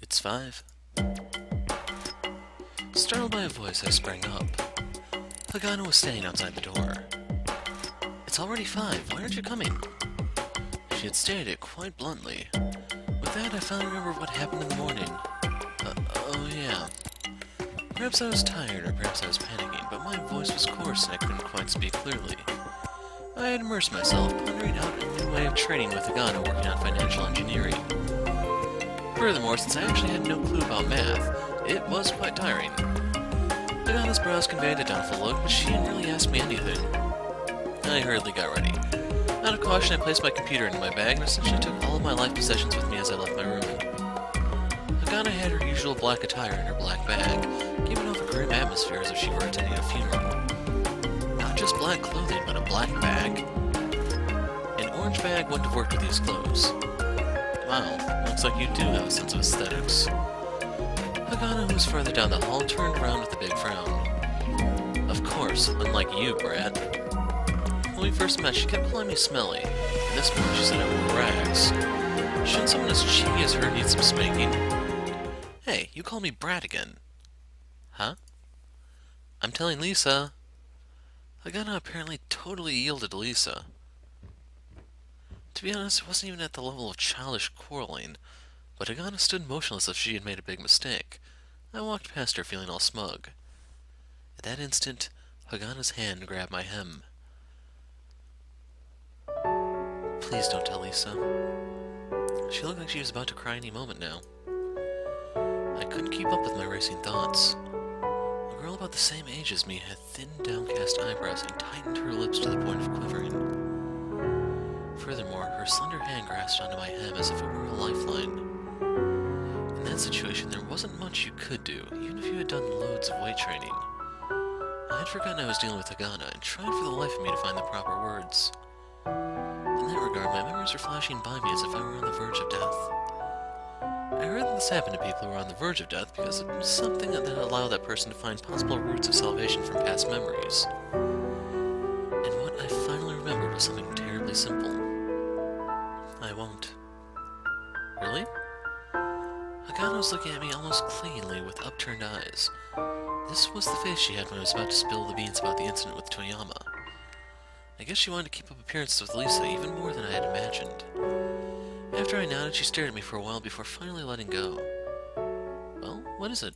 It's 5. Startled by a voice, I sprang up. Hagana was standing outside the door. It's already 5. Why aren't you coming? She had stated it quite bluntly. With that, I finally remembered what happened in the morning. Oh yeah. Perhaps I was tired, or perhaps I was panicking, but my voice was coarse and I couldn't quite speak clearly. I had immersed myself, pondering out a new way of trading with Hagana working on financial engineering. Furthermore, since I actually had no clue about math, it was quite tiring. Hagana's brows conveyed a doubtful look, but she didn't really ask me anything. I hurriedly got ready. Out of caution, I placed my computer into my bag and essentially took all of my life possessions with me as I left my room. Hagana had her usual black attire in her black bag, giving off a grim atmosphere as if she were attending a funeral. Not just black clothing, but a black bag. An orange bag wouldn't have worked with these clothes. Wow, looks like you do have a sense of aesthetics. Hagana, who was further down the hall, turned around with a big frown. Of course, unlike you, Brad. When we first met, she kept calling me smelly, and this morning she said I wore rags. Shouldn't someone as cheeky as her need some spanking? Hey, you call me Brad again. Huh? I'm telling Lisa. Hagana apparently totally yielded to Lisa. To be honest, it wasn't even at the level of childish quarreling, but Hagana stood motionless as if she had made a big mistake. I walked past her feeling all smug. At that instant, Hagana's hand grabbed my hem. Please don't tell Lisa. She looked like she was about to cry any moment now. I couldn't keep up with my racing thoughts. A girl about the same age as me had thin, downcast eyebrows and tightened her lips to the point of quivering. Furthermore, her slender hand grasped onto my hem as if it were a lifeline. In that situation, there wasn't much you could do, even if you had done loads of weight training. I had forgotten I was dealing with Hagana and tried for the life of me to find the proper words. In that regard, my memories were flashing by me as if I were on the verge of death. I heard that this happened to people who were on the verge of death because it was something that allowed that person to find possible routes of salvation from past memories. And what I finally remembered was something terribly simple. I won't. Really? Hagana was looking at me almost clingingly with upturned eyes. This was the face she had when I was about to spill the beans about the incident with Toyama. I guess she wanted to keep up appearances with Lisa even more than I had imagined. After I nodded, she stared at me for a while before finally letting go. Well, what is it?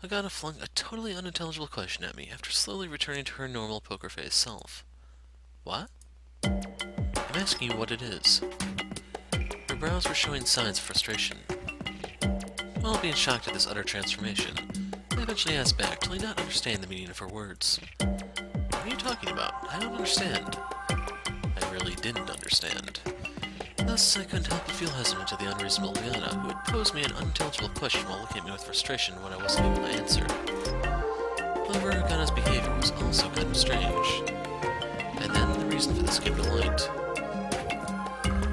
Hagana flung a totally unintelligible question at me after slowly returning to her normal poker-faced self. What? I'm asking you what it is. Her brows were showing signs of frustration. While being shocked at this utter transformation, I eventually asked back, totally not understanding the meaning of her words. What are you talking about? I don't understand. I really didn't understand. Thus, I couldn't help but feel hesitant to the unreasonable Hagana, who had posed me an unintelligible question while looking at me with frustration when I wasn't able to answer. However, Hagana's behavior was also kind of strange. And then the reason for this came to light.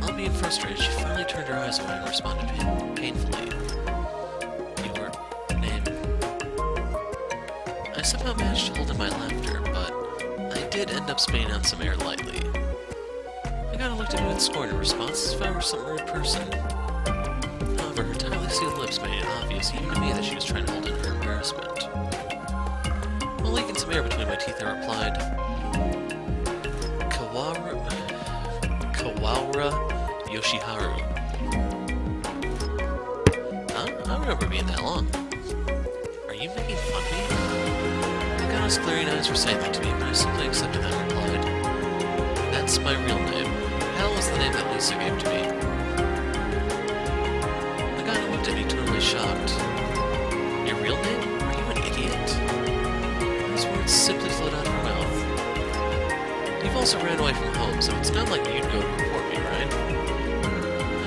All being frustrated, she finally turned her eyes away and responded painfully. Your name. I somehow managed to hold in my laughter, but I did end up spitting out some air lightly. Hagana looked at me with scorn in response as if I were some rude person. However, her tightly sealed lips made it obvious even to me that she was trying to hold in her embarrassment. While leaking some air between my teeth, I replied, Kawara Yoshiharu. Huh? I don't remember being that long. Are you making fun of me? Hagana's glaring eyes were saying that to me, but I simply accepted that and replied, That's my real name. Hal was the name that Lisa gave to me. Hagana looked at me totally shocked. Your real name? Are you an idiot? Those words simply flowed out of her mouth. You've also ran away from home, so it's not like you'd go to report me, right?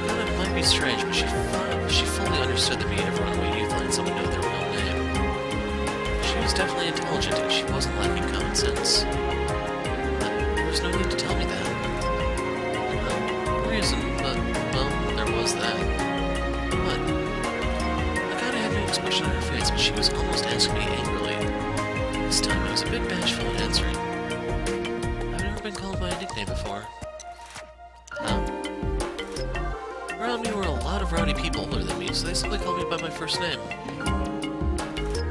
Hagana might be strange, but she fully understood the meaning of runaway youth letting someone know their real name. She was definitely intelligent, and she wasn't lacking common sense. There was no need to tell me that. No reason, but, well, there was that. But Hagana had no expression on her face, but she was almost asking me angrily. This time I was a bit bashful in answering. I've never been called by a nickname before. Huh? Around me were a lot of rowdy people older than me, so they simply called me by my first name.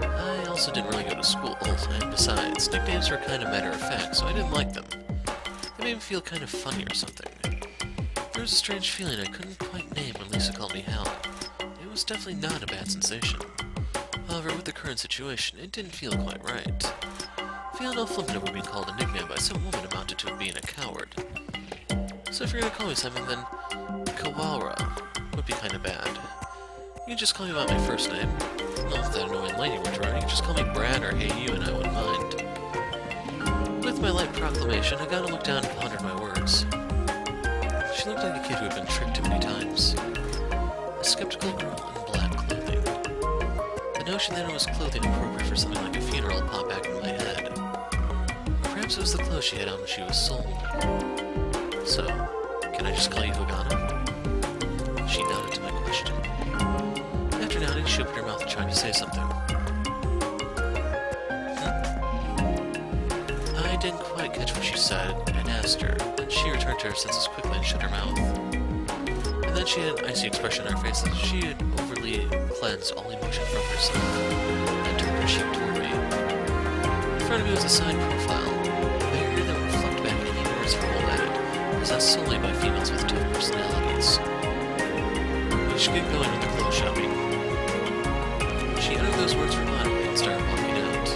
I also didn't really go to school, and besides, nicknames were kind of matter-of-fact, so I didn't like them. They made me feel kind of funny or something. There was a strange feeling I couldn't quite name when Lisa called me Hal. It was definitely not a bad sensation. However, with the current situation, it didn't feel quite right. Feeling all flippant over being called a nickname by some woman amounted to being a coward. So if you're gonna call me something, then Kawara would be kinda bad. You can just call me by my first name. Well, if that annoying lady were around, you can just call me Brad or Hey You and I wouldn't mind. With my light proclamation, Hagana looked down and pondered my words. She looked like a kid who had been tricked too many times. A skeptical girl in black clothing. The notion that it was clothing appropriate for something like a funeral popped back into my head. Perhaps it was the clothes she had on when she was sold. So, can I just call you Hagana? She nodded to my question. After nodding, she opened her mouth and tried to say something. I didn't quite catch what she said and asked her, and she returned to her senses quickly and shut her mouth. And then she had an icy expression on her face as she had overly cleansed all emotion from herself and turned her cheek toward me. In front of me was a side profile, a barrier that would reflect back any words her whole head, possessed solely by females with tough personalities. We should get going with the clothes shopping. She uttered those words dramatically and started walking out.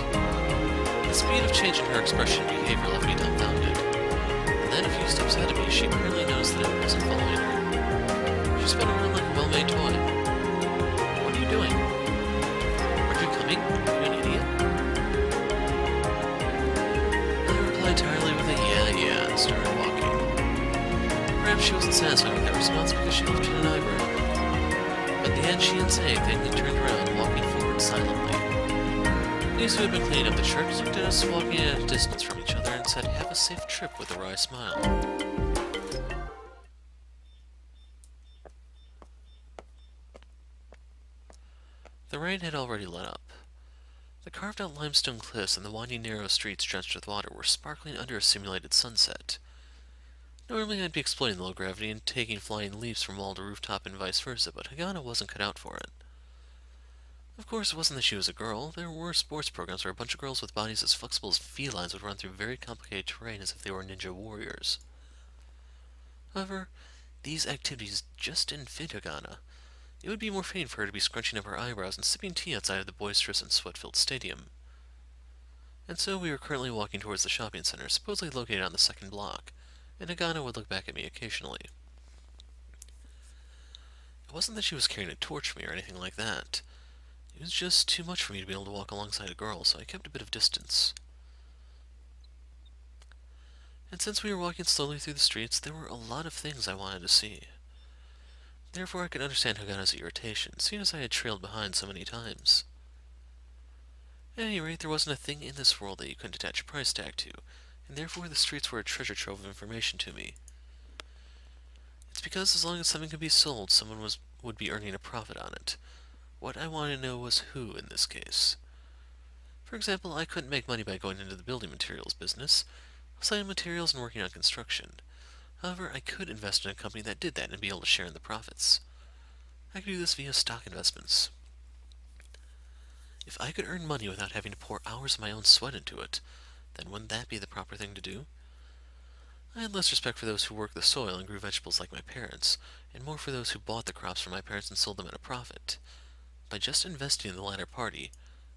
The speed of change in her expression and behavior left me dumbfounded. And then a few steps ahead of me, she apparently noticed that I wasn't following her. She spun around like a well-made toy. What are you doing? Aren't you coming? Are you an idiot? I replied tiredly with a yeah, and started walking. Perhaps she wasn't satisfied with that response because she lifted an eyebrow. At the end, she didn't say anything and turned around, walking forward silently. Lisa, who had been cleaning up the church, looked at us walking at a distance from each other and said, "Have a safe trip," with a wry smile. The rain had already let up. The carved-out limestone cliffs and the winding narrow streets drenched with water were sparkling under a simulated sunset. Normally I'd be exploiting the low gravity and taking flying leaps from wall to rooftop and vice versa, but Hagana wasn't cut out for it. Of course, it wasn't that she was a girl. There were sports programs where a bunch of girls with bodies as flexible as felines would run through very complicated terrain as if they were ninja warriors. However, these activities just didn't fit Hagana. It would be more fitting for her to be scrunching up her eyebrows and sipping tea outside of the boisterous and sweat-filled stadium. And so we were currently walking towards the shopping center, supposedly located on the second block, and Hagana would look back at me occasionally. It wasn't that she was carrying a torch for me or anything like that. It was just too much for me to be able to walk alongside a girl, so I kept a bit of distance. And since we were walking slowly through the streets, there were a lot of things I wanted to see. Therefore I could understand Hagana's irritation, seeing as I had trailed behind so many times. At any rate, there wasn't a thing in this world that you couldn't attach a price tag to, and therefore the streets were a treasure trove of information to me. It's because as long as something could be sold, someone would be earning a profit on it. What I wanted to know was who, in this case. For example, I couldn't make money by going into the building materials business, selling materials and working on construction. However, I could invest in a company that did that and be able to share in the profits. I could do this via stock investments. If I could earn money without having to pour hours of my own sweat into it, then wouldn't that be the proper thing to do? I had less respect for those who worked the soil and grew vegetables like my parents, and more for those who bought the crops from my parents and sold them at a profit. By just investing in the latter party,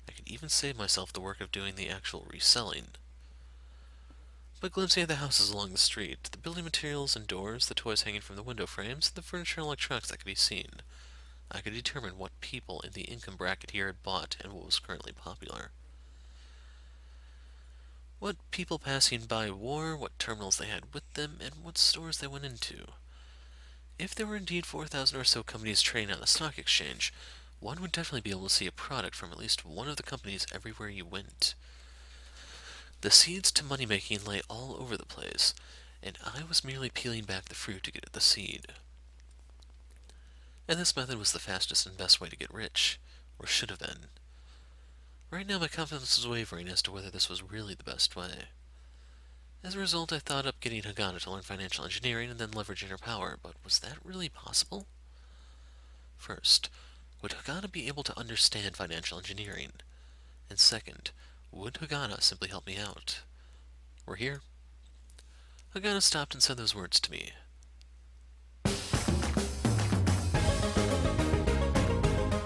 I could even save myself the work of doing the actual reselling. By glimpsing at the houses along the street, the building materials and doors, the toys hanging from the window frames, the furniture and electronics that could be seen, I could determine what people in the income bracket here had bought and what was currently popular. What people passing by wore, what terminals they had with them, and what stores they went into. If there were indeed 4,000 or so companies trading on the stock exchange, one would definitely be able to see a product from at least one of the companies everywhere you went. The seeds to money-making lay all over the place, and I was merely peeling back the fruit to get at the seed. And this method was the fastest and best way to get rich, or should have been. Right now my confidence was wavering as to whether this was really the best way. As a result, I thought up getting Hagana to learn financial engineering and then leveraging her power, but was that really possible? First, Would Hagana be able to understand financial engineering? And second, would Hagana simply help me out? We're here. Hagana stopped and said those words to me. We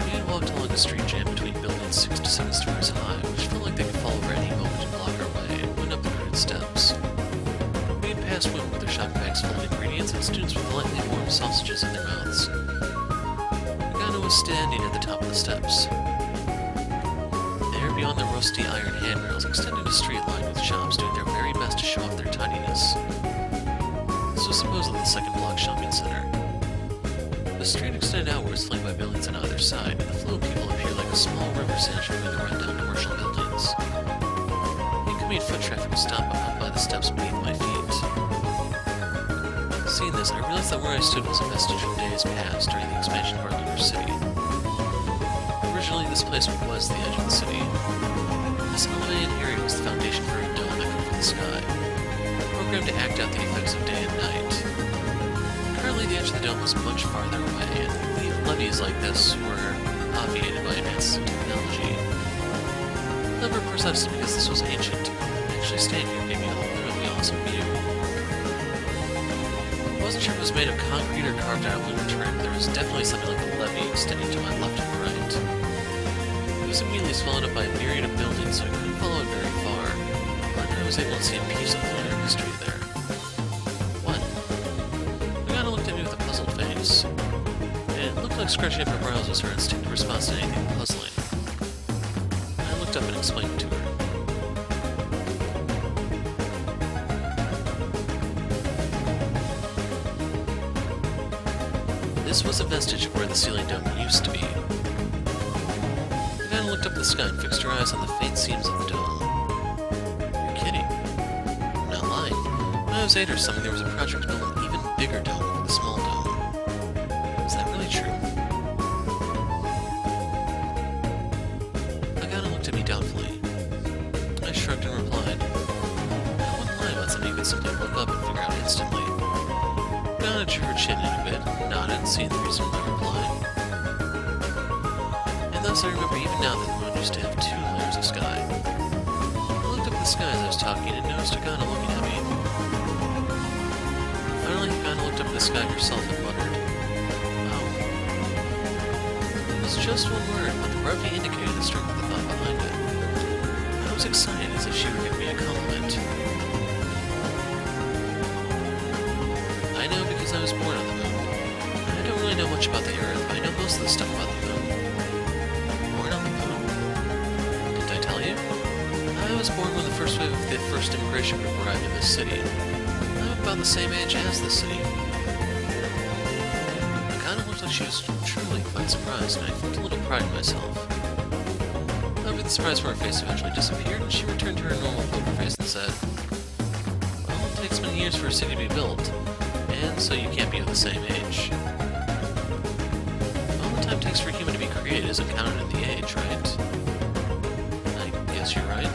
had walked along a street jam between buildings 6 to 7 stories high, which felt like they could fall over any moment and block our way, and went up the crooked steps. We had passed women with their shopping bags full of ingredients and students with lightly warmed sausages in their mouths. Hagana was standing at the top of the steps. There, beyond the rusty iron handrails, extended a street lined with shops doing their very best to show off their tidiness. This was supposedly the second block shopping center. The street extended outwards, flanked by buildings on either side, and the flow of people appeared like a small river sandwiched between the rundown commercial buildings. Incoming foot traffic was stopped by the steps beneath my feet. Seeing this, I realized that where I stood was a vestige from days past during the expansion of our lunar city. Originally, this place was the edge of the city. This elevated area was the foundation for a dome that covered the sky, programmed to act out the effects of day and night. Currently, the edge of the dome was much farther away, and levees like this were obviated by advances in technology. However, precisely because this was ancient, actually staying here gave me a literally awesome view. I wasn't sure if it was made of concrete or carved out of lunar terrain, but there was definitely something like a levee extending to my left and right. It was immediately swallowed up by a myriad of buildings, so I couldn't follow it very far, but I was able to see a piece of lunar history there. What? Hagana looked at me with a puzzled face. It looked like scratching up her brows was her instinctive response to anything puzzling. I looked up and explained it to her. This was a vestige of where the ceiling dome used to be. Hagana looked up at the sky and fixed her eyes on the faint seams of the dome. You're kidding. I'm not lying. When I was 8 or something, there was a project to build an even bigger dome over the small dome. Is that really true? Hagana looked at me doubtfully. I shrugged and replied, I wouldn't lie about something you could simply look up and figure out instantly. Hagana drew her chin in a bit, nodded, seeing the reason for my reply. And thus I remember even now that the moon used to have 2 layers of sky. I looked up at the sky as I was talking and noticed Hagana looking at me. Finally, Hagana looked up at the sky herself and muttered, "Wow." It was just one word, but the brevity indicated the strength of the thought behind it. I was excited as if she were giving me a compliment. I know because I was born on the moon. I don't really know much about the Earth, but I know most of the stuff about the moon. Born on the moon? Didn't I tell you? I was born when the first wave of the first immigration group arrived in this city. I'm about the same age as this city. It kind of looked like she was truly quite surprised, and I felt a little pride in myself. However, the surprise from her face eventually disappeared, and she returned to her normal poker face and said, "Well, it takes many years for a city to be built, and so you can't be of the same age. All the time it takes for a human to be created isn't counted in the age, right? I guess you're right."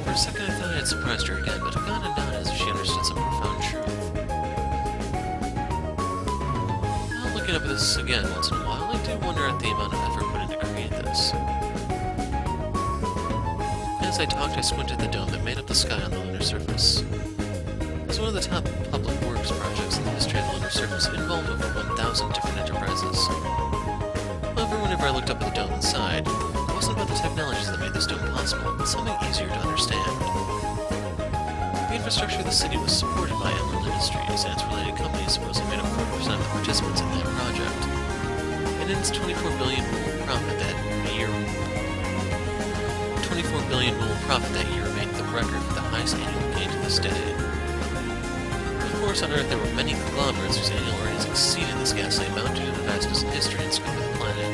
For a second I thought I had surprised her again, but Hagana nodded as if she understood some profound truth. While looking up at this again once in a while, I do wonder at the amount of effort put in to create this. As I talked, I squinted at the dome that made up the sky on the lunar surface. It's one of the top public works projects in the history of the lunar surface. It involved over 1,000 different enterprises. However, whenever I looked up at the dome inside, it wasn't about the technologies that made this dome possible, but something easier to understand. The infrastructure of the city was supported by Emerald Industries, and its related companies supposedly made up 40% of the participants in that project. And in its 24 billion rule profit that year, 24 billion rule profit that year made the record for the highest annual gain to this day. Of course, on Earth there were many conglomerates whose annual earnings exceeded this ghastly amount due to the vastness of history and scope of the planet.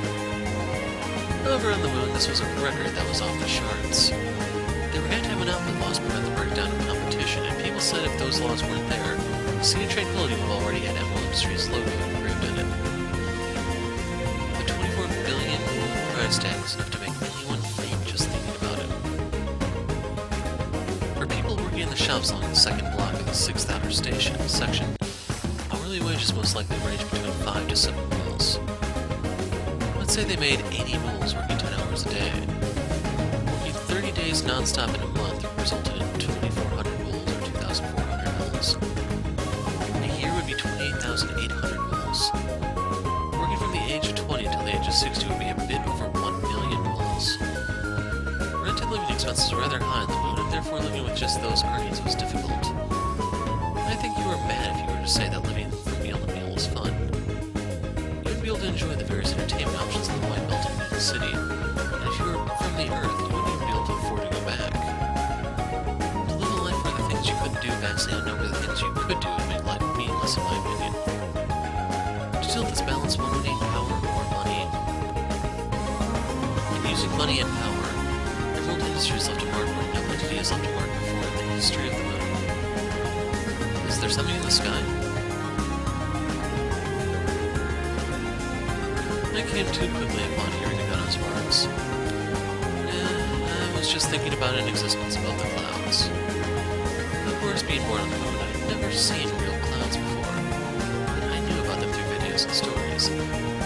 However, on the moon, this was a record that was off the charts. They were going to have an output loss to prevent the breakdown of competition, and people said if those laws weren't there, the Sea of Tranquility would have already had Emerald Industries' logo engraved in it. The 24 billion price tag was enough to make anyone faint just thinking about it. For people working in the shops along the second block of the 6th outer station section, hourly wages most likely range between 5 to 7 mils. Let's say they made 80 moles working 10 hours a day. Working 30 days non-stop in a month resulted in 2,400 moles or 2,400 moles. A year would be 28,800 moles. Working from the age of 20 until the age of 60 would be a bit over 1 million moles. Rent and living expenses were rather high on the moon, and therefore living with just those earnings was difficult. I think you were mad if you were to say that living from meal to meal was fun. You wouldn't be able to enjoy the various entertainment options in the White Belt and New City, and if you were from the Earth, you wouldn't even be able to afford to go back. To live a life where the things you couldn't do vastly outnumber the things you could do would make life meaningless, in my opinion. To tilt this balance, one would need power or money. And using money and power, Emerald Industry is left a mark where no entity has left a mark before in the history of the moon. Is there something in the sky? I came too quickly upon hearing Hagana's words. I was just thinking about an existence above the clouds. Of course, being born on the moon, I'd never seen real clouds before, but I knew about them through videos and stories,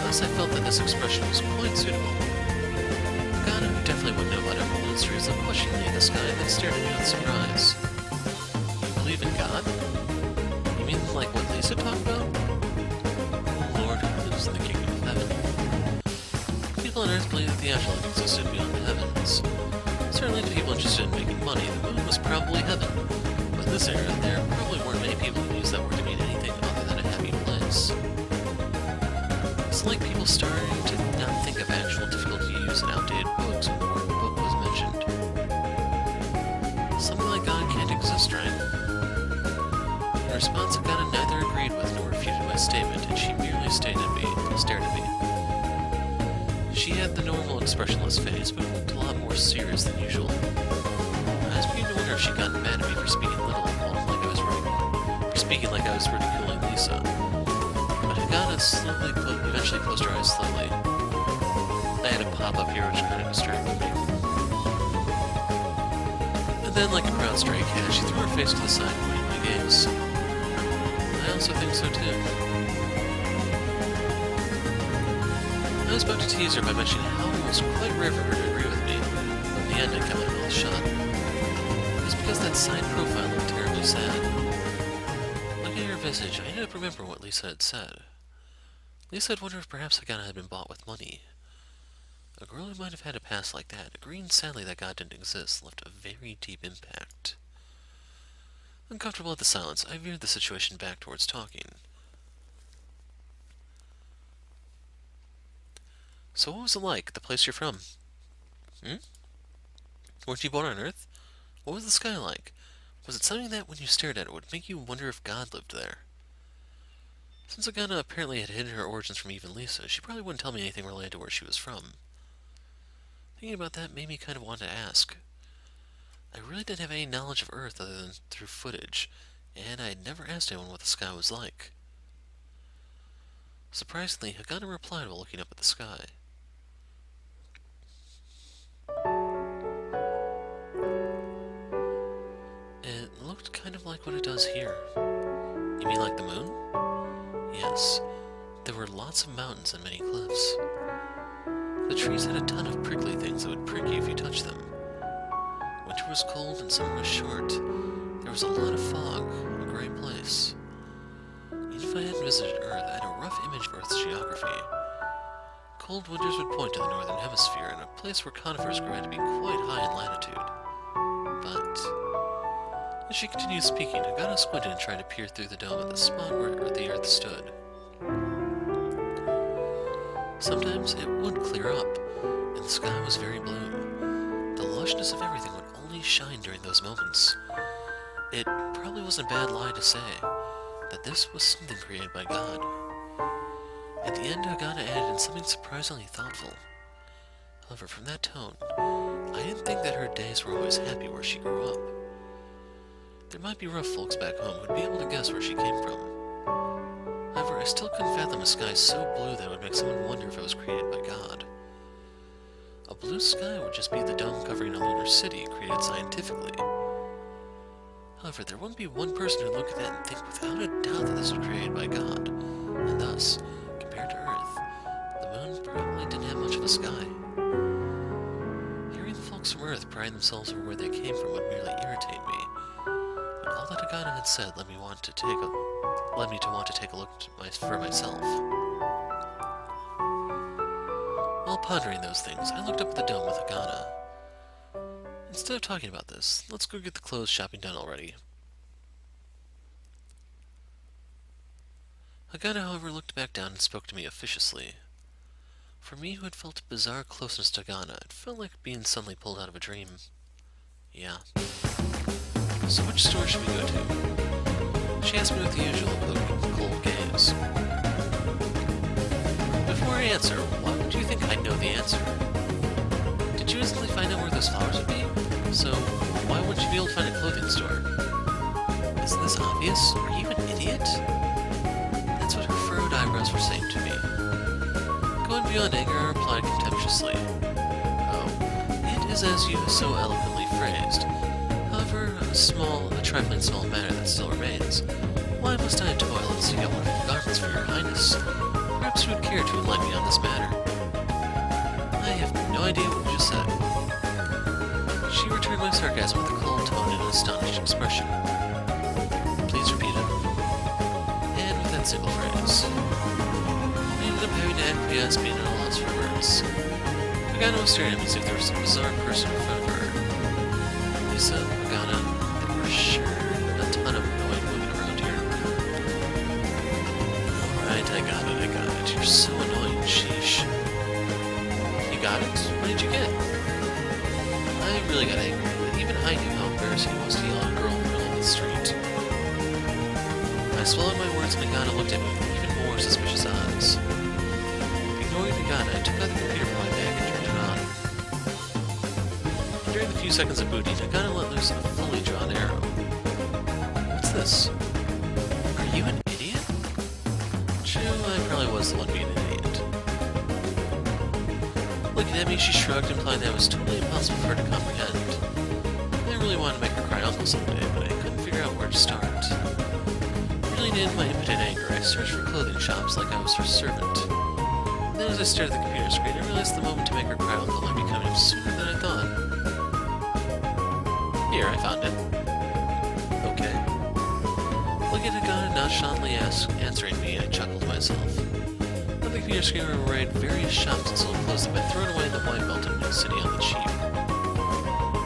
thus I felt that this expression was quite suitable. Hagana, who definitely wouldn't know about Emerald Industries, looked questioningly at the sky and then stared at me with surprise. You believe in God? You mean like what Lisa talked about? Lord who lives in the kingdom of heaven. People on Earth believe that the afterlife existed beyond the heavens. Certainly to people interested in making money, the moon was probably heaven. But in this era, there probably weren't many people who used that word to mean anything other than a happy place. It's like people starting to not think of actual difficult to use and outdated books when the word book was mentioned. Something like God can't exist, right? In response, Hagana neither agreed with nor refuted my statement, and she merely stared at me. She had the normal expressionless face, but looked a lot more serious than usual. I was beginning to wonder if she'd gotten mad at me for speaking little, like I was ridiculing Lisa. But Hagana eventually closed her eyes slowly. I had a pop-up here which kind of distracted me. And then, like a proud stray cat, she threw her face to the side, avoiding my gaze. I also think so too. I was about to tease her by mentioning how it was quite rare for her to agree with me, but in the end I kept my mouth shut. It's because that side profile looked terribly sad. Looking at her visage, I ended up remembering what Lisa had said. Lisa had wondered if perhaps Hagana had been bought with money. A girl who might have had a past like that, agreeing sadly that God didn't exist, left a very deep impact. Uncomfortable at the silence, I veered the situation back towards talking. So what was it like, the place you're from? Weren't you born on Earth? What was the sky like? Was it something that, when you stared at it, would make you wonder if God lived there? Since Hagana apparently had hidden her origins from even Lisa, she probably wouldn't tell me anything related to where she was from. Thinking about that made me kind of want to ask. I really didn't have any knowledge of Earth other than through footage, and I had never asked anyone what the sky was like. Surprisingly, Hagana replied while looking up at the sky. It looked kind of like what it does here. You mean like the moon? Yes. There were lots of mountains and many cliffs. The trees had a ton of prickly things that would prick you if you touched them. Winter was cold and summer was short. There was a lot of fog, a gray place. Even if I hadn't visited Earth, I had a rough image of Earth's geography. Cold winters would point to the northern hemisphere, and a place where conifers grew had to be quite high in latitude. But as she continued speaking, Hagana squinted and tried to peer through the dome at the spot where the Earth stood. Sometimes it would clear up, and the sky was very blue. The lushness of everything would only shine during those moments. It probably wasn't a bad lie to say that this was something created by God. At the end, Hagana added in something surprisingly thoughtful. However, from that tone, I didn't think that her days were always happy where she grew up. There might be rough folks back home who'd be able to guess where she came from. However, I still couldn't fathom a sky so blue that it would make someone wonder if it was created by God. A blue sky would just be the dome covering a lunar city created scientifically. However, there wouldn't be one person who'd look at that and think without a doubt that this was created by God, and thus, compared to Earth, the moon probably didn't have the sky. Hearing the folks from Earth priding themselves over where they came from would merely irritate me. But all that Hagana had said led me to want to take a look for myself. While pondering those things, I looked up at the dome with Hagana. Instead of talking about this, let's go get the clothes shopping done already. Hagana, however, looked back down and spoke to me officiously. For me, who had felt a bizarre closeness to Hagana, it felt like being suddenly pulled out of a dream. Yeah. So which store should we go to? She asked me with the usual cold gaze. Before I answer, why would you think I know the answer? Did you instantly find out where those flowers would be? So, why wouldn't you be able to find a clothing store? Isn't this obvious? Are you an idiot? That's what her furrowed eyebrows were saying to me. Going beyond anger, I replied contemptuously. Oh, it is as you so eloquently phrased. However, a trifling small matter that still remains. Why must I toil and seek out wonderful garments for your highness? Perhaps you would care to enlighten me on this matter. I have no idea what you just said. She returned my sarcasm with a cold tone and an astonished expression. Please repeat it. And with that single phrase, I ended up having to acquiesce, being at a loss for words. Hagana was staring at me as if there was some bizarre person in front of her. Lisa, Hagana, there were sure a ton of annoying women around here. Alright, I got it. You're so annoying, sheesh. You got it? What did you get? I really got angry, but even I knew how embarrassing it was to yell at a girl in the middle of the street. I swallowed my words and Hagana looked at me with even more suspicious eyes. Ignoring Hagana, I took out the computer from my bag and turned it on. During the few seconds of booting, Hagana let loose a fully drawn arrow. What's this? Are you an idiot? True, I probably was the one being an idiot. Looking at me, she shrugged, implying that it was totally impossible for her to comprehend. I really wanted to make her cry uncle someday, but I couldn't figure out where to start. Reeling in my impotent anger, I searched for clothing shops like I was her servant. Then as I stared at the computer screen, I realized the moment to make her cry uncle might be coming sooner than I thought. Here, I found it. Okay. Looking at Hagana nonchalantly answering me, I chuckled to myself. On the computer screen were arrayed various shops and sold clothes that had been thrown away in the wine belt in New City on the cheap.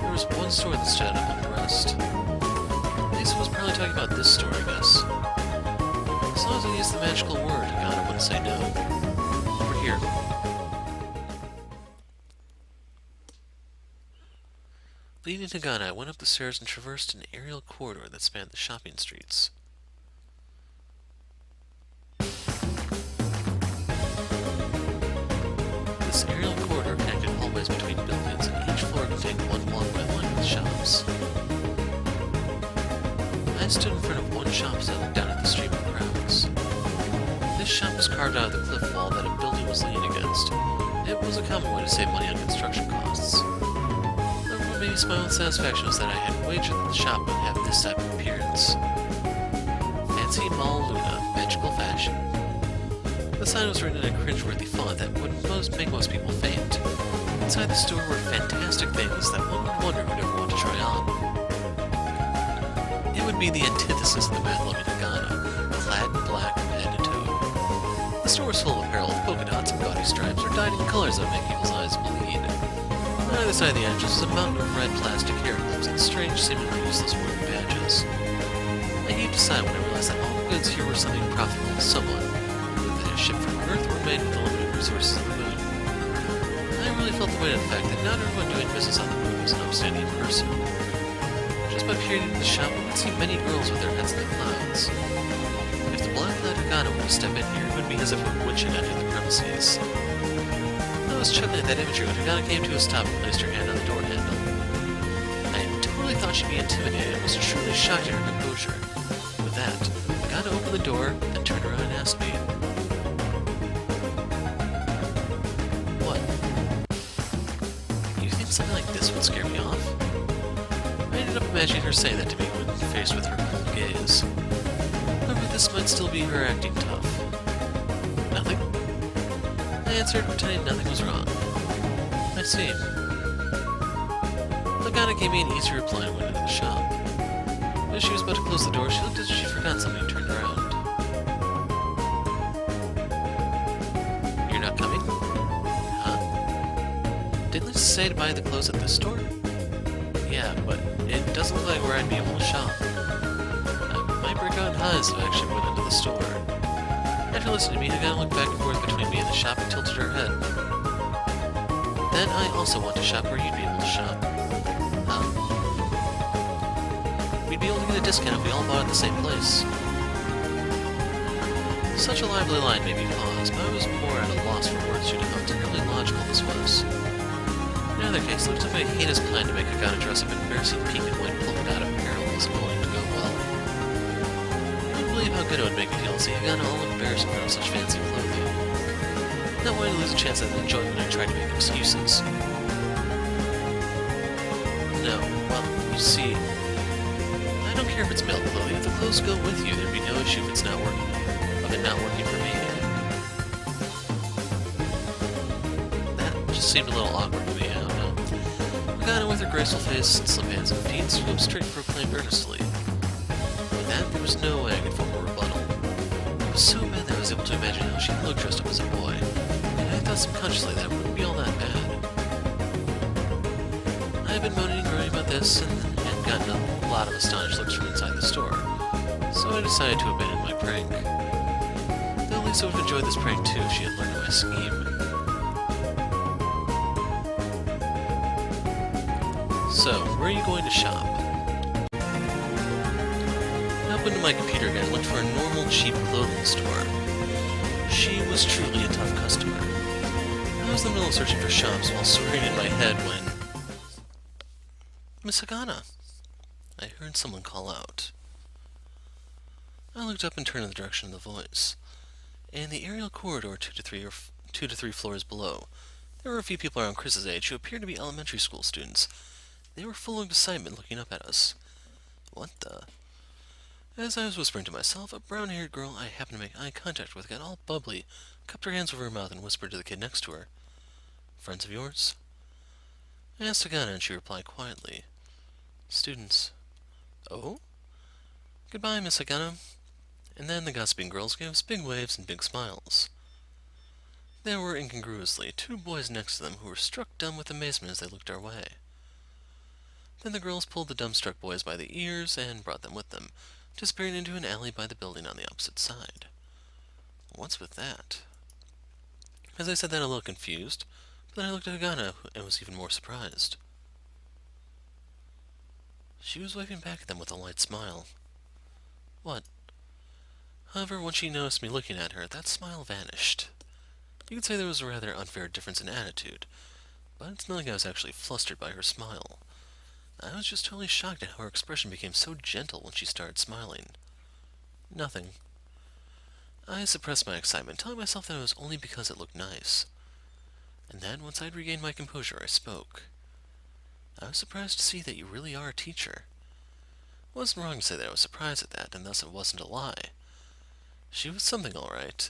There was one store that stood out among the rest. Lisa was probably talking about this store, I guess. As long as I used the magical word, Hagana wouldn't say no. Over here. Leading Hagana, I went up the stairs and traversed an aerial corridor that spanned the shopping streets. This aerial corridor connected hallways between buildings, and each floor contained one walkway lined with shops. I stood in front of one shop as I looked down at the stream of crowds. This shop was carved out of the cliff wall that a building was leaning against. It was a common way to save money on construction costs. However, what made me smile with satisfaction was that I had wagered that the shop would have this type of appearance. Fancy Mall Luna, magical fashion. The sign was written in a cringeworthy font that would make most people faint. Inside the store were fantastic things that one would wonder who'd ever want to try on. It would be the antithesis of the mad-loving Hagana, clad in black from head to toe. The store was full of apparel with polka dots and gaudy stripes, or dyed in colors that make people's eyes bleed. On either side of the entrance was a mountain of red plastic hair clips and strange, seemingly useless wooden badges. I heaved a sigh when I realized that all the goods here were something profitable to someone, whether they were shipped from Earth or made with the limited resources of the moon. I really felt the weight of the fact that not everyone doing business on the moon was an upstanding person. Just by peering into the shop, one would see many girls with their heads in the clouds. If the black-clad Hagana were to step in here, it would be as if a witch had entered the premises. I was chuckling at that imagery when Hagana came to a stop and placed her hand on the door handle. I totally thought she'd be intimidated and was truly shocked at her composure. With that, Hagana opened the door, then turned around and asked me, "What? You think something like this would scare me off?" I ended up imagining her saying that to me when faced with her cold gaze. However, this might still be her acting tough. Nothing? I answered, pretending nothing was wrong. I see. Hagana gave me an easy reply and went into the shop. As she was about to close the door, she looked as if she forgot something and turned around. You're not coming? Huh? Didn't Lisa say to buy the clothes at this store? Yeah, but it doesn't look like where I'd be able to shop. I might break out in highs if I actually went into the store. After listening to me, Hagana looked back and forth between me and the shop and tilted her head. Then I also want to shop where you'd be able to shop. We'd be able to get a discount if we all bought at the same place. Such a lively line made me pause, but I was more at a loss for words due to how terribly logical this was. In either case, it looked as if my heinous plan to make Hagana dress up in embarrassing pink and white polka dot apparel wasn't going to go well. I couldn't believe how good it would make me feel to see Hagana all embarrassed in front of such fancy clothing. Not wanting to lose a chance at enjoyment, I tried to make excuses. No, well, you see, I don't care if it's male clothing. If the clothes go with you, there'd be no issue if it's not working. Of it not working for me. That just seemed a little awkward to me, I don't know. Hagana, with her graceful face and slim hands and feet, stood up straight and proclaimed earnestly. With that, there was no way I could form a rebuttal. It was so bad that I was able to imagine how she looked dressed up as a boy. And I thought subconsciously that it wouldn't be all that bad. I had been moaning and groaning about this, and gotten a lot of astonished looks from inside the store, so I decided to abandon my prank. Though Lisa would have enjoyed this prank too if she had learned my scheme. So, where are you going to shop? I opened my computer again and looked for a normal, cheap clothing store. She was truly a tough customer. I was in the middle of searching for shops while swearing in my head when... Miss Hagana! I heard someone call out. I looked up and turned in the direction of the voice. In the aerial corridor 2 to 3 floors below, there were a few people around Chris's age who appeared to be elementary school students. They were full of excitement looking up at us. What the? As I was whispering to myself, a brown-haired girl I happened to make eye contact with got all bubbly, cupped her hands over her mouth and whispered to the kid next to her. Friends of yours? I asked Hagana and she replied quietly. Students. Oh? Goodbye, Miss Hagana. And then the gossiping girls gave us big waves and big smiles. There were, incongruously, 2 boys next to them who were struck dumb with amazement as they looked our way. Then the girls pulled the dumbstruck boys by the ears and brought them with them, disappearing into an alley by the building on the opposite side. What's with that? As I said that, a little confused, but then I looked at Hagana and was even more surprised. She was waving back at them with a light smile. What? However, when she noticed me looking at her, that smile vanished. You could say there was a rather unfair difference in attitude, but it's not like I was actually flustered by her smile. I was just totally shocked at how her expression became so gentle when she started smiling. Nothing. I suppressed my excitement, telling myself that it was only because it looked nice. And then, once I'd regained my composure, I spoke. I was surprised to see that you really are a teacher. It wasn't wrong to say that I was surprised at that, and thus it wasn't a lie. She was something, all right.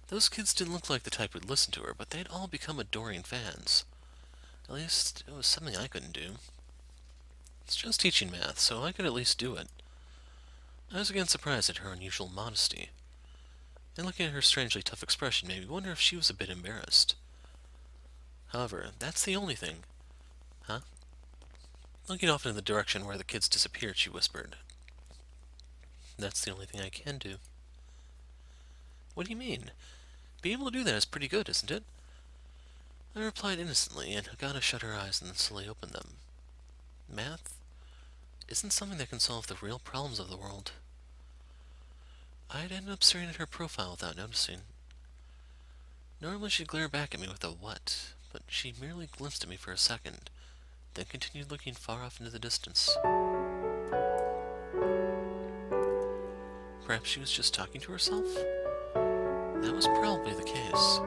Those kids didn't look like the type who'd listen to her, but they'd all become adoring fans. At least, it was something I couldn't do. It's just teaching math, so I could at least do it. I was again surprised at her unusual modesty. And looking at her strangely tough expression made me wonder if she was a bit embarrassed. However, that's the only thing. Huh? Looking off in the direction where the kids disappeared, she whispered. That's the only thing I can do. What do you mean? Being able to do that is pretty good, isn't it? I replied innocently, and Hagana shut her eyes and then slowly opened them. Math isn't something that can solve the real problems of the world. I'd ended up staring at her profile without noticing. Normally she'd glare back at me with a what, but she merely glimpsed at me for a second, then continued looking far off into the distance. Perhaps she was just talking to herself? That was probably the case.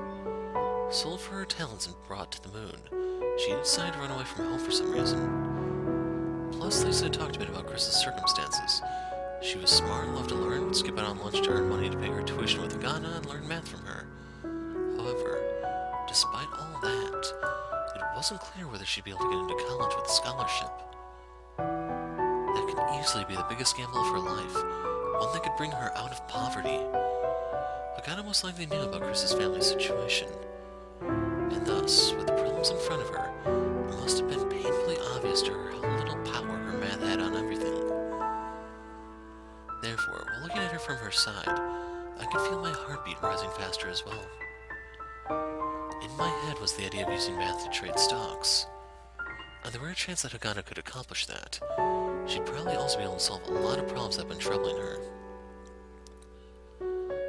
Sold for her talents and brought to the moon, she decided to run away from home for some reason. Plus, Lisa had talked a bit about Chris's circumstances. She was smart, loved to learn, would skip out on lunch to earn money to pay her tuition with Hagana and learn math from her. However, Despite all that, it wasn't clear whether she'd be able to get into college with a scholarship. That could easily be the biggest gamble of her life, one that could bring her out of poverty. Hagana most likely knew about Chris's family situation, and thus, with the problems in front of her, it must have been painfully obvious to her how little power her math had on everything. Therefore, while looking at her from her side, I could feel my heartbeat rising faster as well. In my head was the idea of using math to trade stocks. On the rare chance that Hagana could accomplish that, she'd probably also be able to solve a lot of problems that have been troubling her.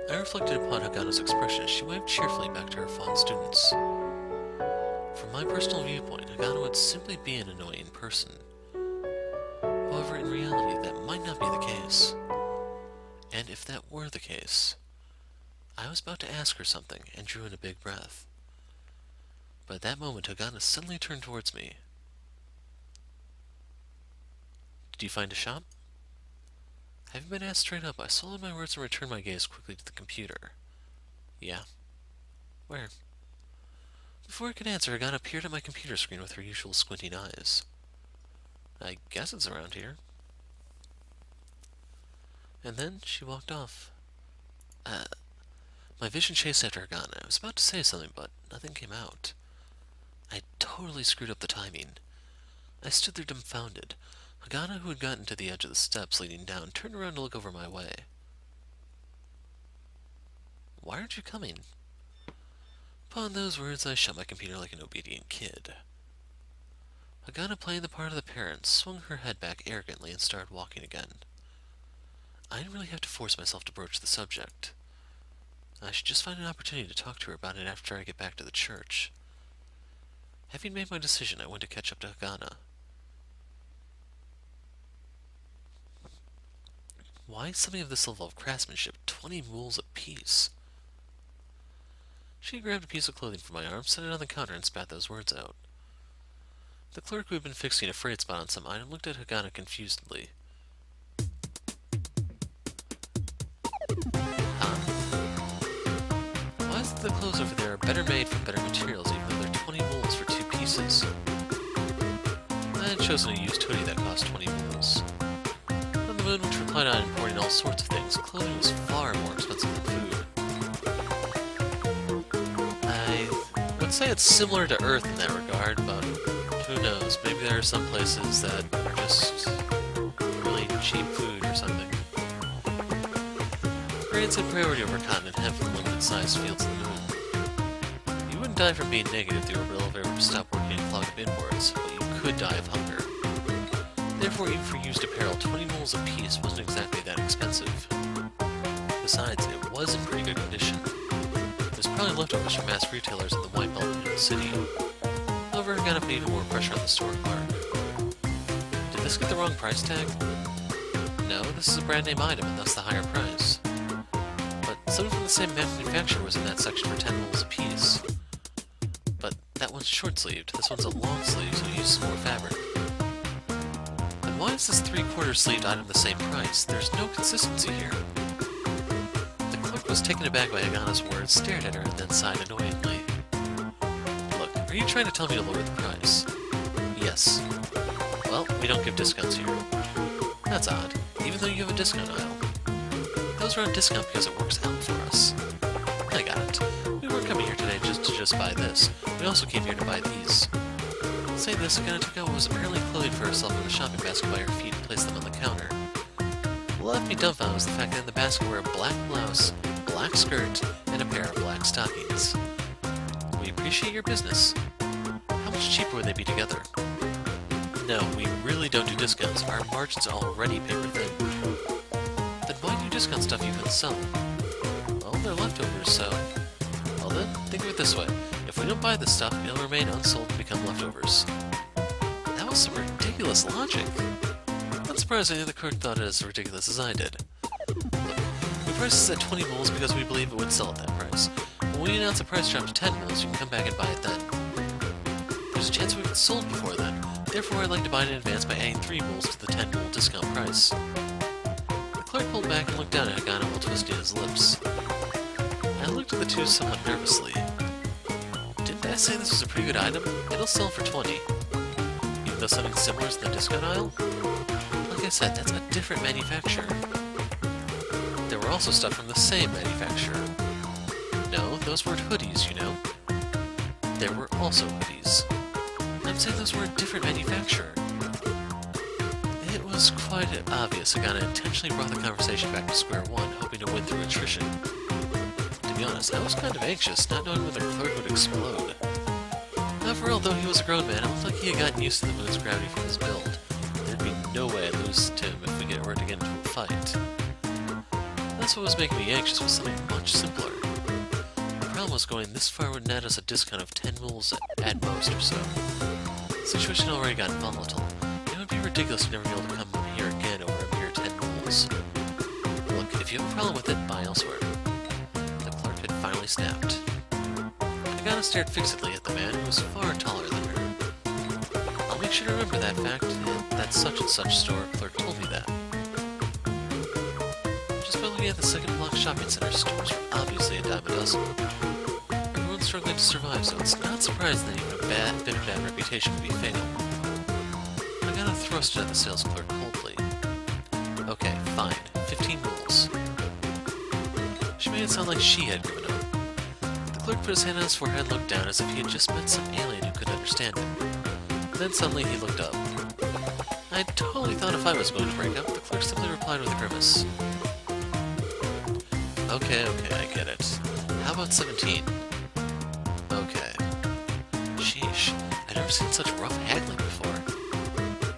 I reflected upon Hagana's expression as she waved cheerfully back to her fond students. From my personal viewpoint, Hagana would simply be an annoying person. However, in reality, that might not be the case. And if that were the case, I was about to ask her something and drew in a big breath. But at that moment, Hagana suddenly turned towards me. Did you find a shop? Having been asked straight up, I swallowed my words and returned my gaze quickly to the computer. Yeah. Where? Before I could answer, Hagana appeared at my computer screen with her usual squinting eyes. I guess it's around here. And then she walked off. My vision chased after Hagana. I was about to say something, but nothing came out. I totally screwed up the timing. I stood there dumbfounded. Hagana, who had gotten to the edge of the steps leading down, turned around to look over my way. Why aren't you coming? Upon those words, I shut my computer like an obedient kid. Hagana, playing the part of the parent, swung her head back arrogantly and started walking again. I didn't really have to force myself to broach the subject. I should just find an opportunity to talk to her about it after I get back to the church. Having made my decision, I went to catch up to Hagana. Why something of this level of craftsmanship 20 mules apiece? She grabbed a piece of clothing from my arm, set it on the counter, and spat those words out. The clerk who had been fixing a freight spot on some item looked at Hagana confusedly. Why is it the clothes over there are better made from better materials, even though they're 20 mules for 2 pieces? I had chosen a used hoodie that cost 20 mules. On the moon, which relied on importing all sorts of things, clothing was far more expensive than food. I would say it's similar to Earth in that regard, but who knows, maybe there are some places that are just really cheap food or something. Grains had priority over cotton and hemp from limited-sized fields of the moon. You wouldn't die from being negative if the orbital elevator would stop working and clog up imports, but you could die of hunger. Therefore, even for used apparel, 20 mules apiece wasn't exactly that expensive. Besides, it was in pretty good condition. It was probably leftovers from mass retailers in the White Belt in the city. However, it got up even more pressure on the store clerk. Did this get the wrong price tag? No, this is a brand name item and thus the higher price. But something from the same manufacturer was in that section for 10 mules apiece. But that one's short-sleeved, this one's a long-sleeve, so it uses more fabric. And why is this 3/4 sleeved item the same price? There's no consistency here. The clerk was taken aback by Hagana's words, stared at her, and then sighed annoyedly. Look, are you trying to tell me to lower the price? Yes. Well, we don't give discounts here. That's odd, even though you have a discount aisle. Those are on discount because it works out for us. I got it. We weren't coming here today just to buy this. We also came here to buy these. Saying this, Hagana took out what was apparently clothing for herself from the shopping basket by her feet and placed them on the counter. What left me dumbfounded was the fact that in the basket were a black blouse, black skirt, and a pair of black stockings. We appreciate your business. How much cheaper would they be together? No, we really don't do discounts. Our margins are already paper thin. Then why do you discount stuff you can sell? Well, they're leftovers, so... Well then, think of it this way. If we don't buy this stuff, it'll remain unsold and become leftovers. That was some ridiculous logic. Unsurprisingly, the clerk thought it as ridiculous as I did. Look, we priced this at 20 mules because we believe it would sell at that price. When we announce a price drop to 10 mules, you can come back and buy it then. There's a chance we get sold before then. Therefore, I'd like to buy it in advance by adding 3 mules to the 10 mule discount price. The clerk pulled back and looked down at Hagana while twisting his lips. I looked at the two somewhat nervously. Didn't I say this was a pretty good item? It'll sell for 20. Even though something similar is in the discount aisle? Like I said, that's a different manufacturer. There were also stuff from the same manufacturer. No, those weren't hoodies, you know. There were also hoodies. I'm saying those were a different manufacturer. It was quite obvious Hagana intentionally brought the conversation back to square one, hoping to win through attrition. To be honest, I was kind of anxious, not knowing when the clerk would explode. Overall, though he was a grown man, it looked like he had gotten used to the moon's gravity from his build. There'd be no way I'd lose to him if we were to get into a fight. That's what was making me anxious, was something much simpler. The problem was going this far would net us a discount of 10 rules at most or so. The situation had already gotten volatile. It would be ridiculous to never be able to come here again over a mere 10 rules. Look, if you have a problem with it, buy elsewhere. The clerk had finally snapped. Hagana stared fixedly at the man who was far taller than her. I'll make sure to remember that fact, and that such-and-such store clerk told me that. Just by looking at the second block shopping center, stores were obviously a dime a dozen. Everyone's struggling to survive, so it's not surprising that even a bit of bad reputation would be fatal. Hagana thrusted at the sales clerk coldly. Okay, fine. 15 rules. She made it sound like she had given up. The clerk put his hand on his forehead and looked down as if he had just met some alien who couldn't understand him. Then suddenly he looked up. I totally thought if I was going to break up, the clerk simply replied with a grimace. Okay, I get it. How about 17? Okay. Sheesh, I've never seen such rough haggling before.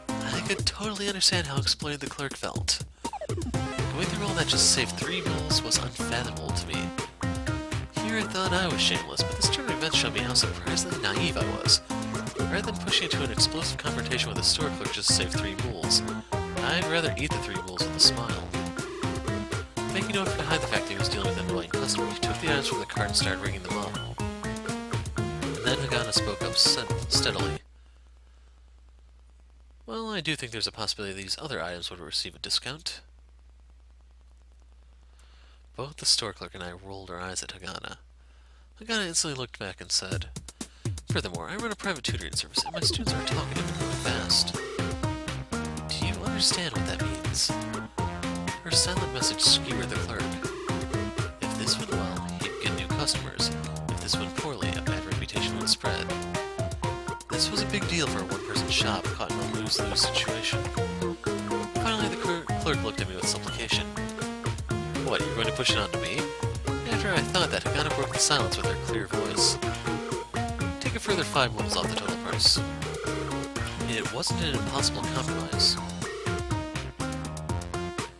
I could totally understand how exploited the clerk felt. Going through all that just to save 3 rules was unfathomable to me. Here I thought I was shameless, but this turn of events showed me how surprisingly naive I was. Rather than pushing into an explosive confrontation with a store clerk just to save 3 rules, I'd rather eat the 3 rules with a smile. Making no effort to hide the fact that he was dealing with an annoying customer, he took the items from the cart and started ringing them up. And then Hagana spoke up steadily. Well, I do think there's a possibility these other items would receive a discount. Both the store clerk and I rolled our eyes at Hagana. Hagana instantly looked back and said, "Furthermore, I run a private tutoring service, and my students are talkative and growing fast. Do you understand what that means?" Her silent message skewered the clerk. If this went well, he'd get new customers. If this went poorly, a bad reputation would spread. This was a big deal for a one-person shop caught in a lose-lose situation. Finally, the clerk looked at me with supplication. What, you're going to push it on to me? After I thought that, Hagana broke the silence with her clear voice. Take a further 5 rubles off the total price. It wasn't an impossible compromise.